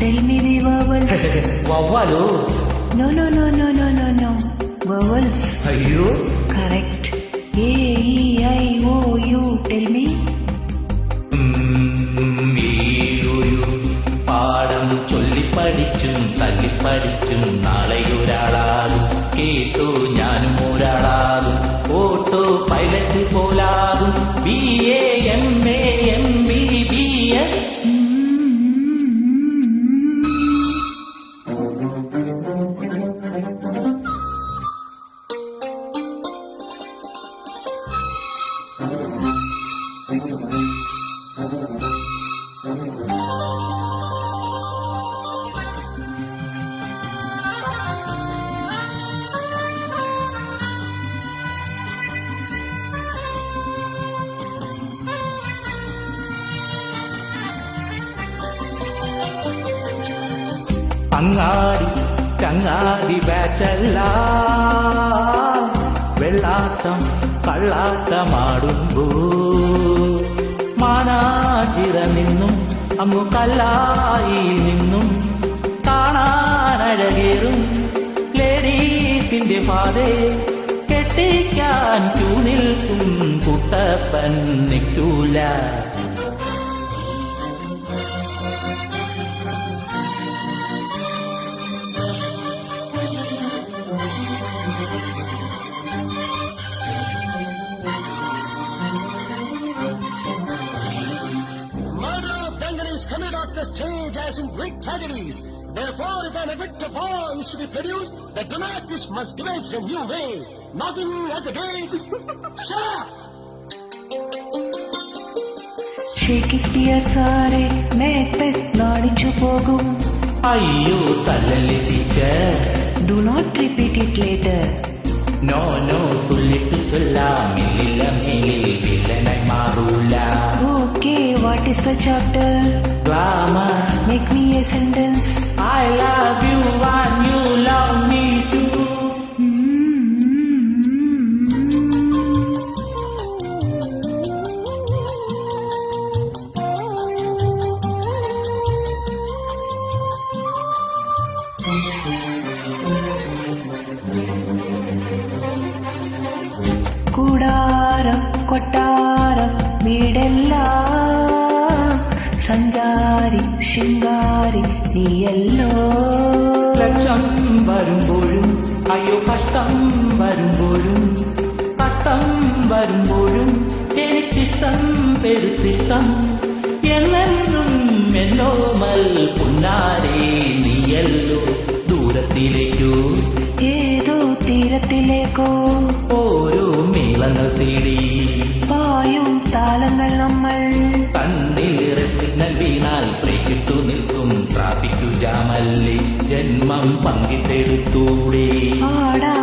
Tell me the vowels. വവ്വാലോ? No, no, no, no, no, no, no. Vowels. അയ്യോ, Correct. A, E, I, O, U. Tell me. ഈയൊരു പാഠം ചൊല്ലിപ്പടിച്ചും തല്ലിപ്പടിച്ചും നാളെയൊരാളാകും. കേട്ടോ ഞാനും ഒരാളാകും. ഓട്ടോ പൈലറ്റ് പോലാകും. BAMAMBBS. അങ്ങാടി ചങ്ങാതി ബാച്ചല്ല വെള്ളാട്ടം കള്ളാട്ടമാടുമ്പോ മാനാഞ്ചിറ നിന്നും അങ്ങു കല്ലായി നിന്നും കാണാനഴകേറും ലേഡീസിന്റെ പാതേ കെട്ടിക്കാൻ ചൂനിൽക്കും കുട്ടപ്പൻ നിൽക്കൂല. Coming off the stage as in great tragedies. Therefore, if an effect of awe is to be produced, the dramatist must devise a new way. Knocking at the gate. Shut up! Shakespeare സാറെ Macbeth നാണിച്ചു പോകും. അയ്യോ തല്ലല്ലേ teacher. Do not repeat it later. No no ചൊല്ലിട്ട് ചൊല്ലാം. മില്ലില്ല മേലിൽ വില്ലനായി മാറൂല. Okay, what is the chapter? Glamour. Make me a sentence. I love you and you love me too. കൂടാരം കൊട്ടാരം വീടെല്ലാം സഞ്ചാരി ശിങ്കാരി നീയല്ലോ. ലക്ഷം വരുമ്പോഴും അയ്യോ കഷ്ടം വരുമ്പോഴും കഷ്ടം വരുമ്പോഴും എനിക്കിഷ്ടം പെരുത്തിഷ്ടം എന്നെന്നും എന്നോമൽ പുന്നാരേ നീയല്ലോ. ദൂരത്തിലേക്കോ ഏതോ തീരത്തിലേക്കോ ഓരോ മേളങ്ങൾ തേടി പായും താളങ്ങൾ നമ്മൾ. കണ്ണിലേറെ സിഗ്നൽ വീണാൽ ബ്രേക്കിട്ടു നിൽക്കും. ട്രാഫിക്കു ജാമല്ലേ ജന്മം പങ്കിട്ടെടുത്തൂടെ. ആടാ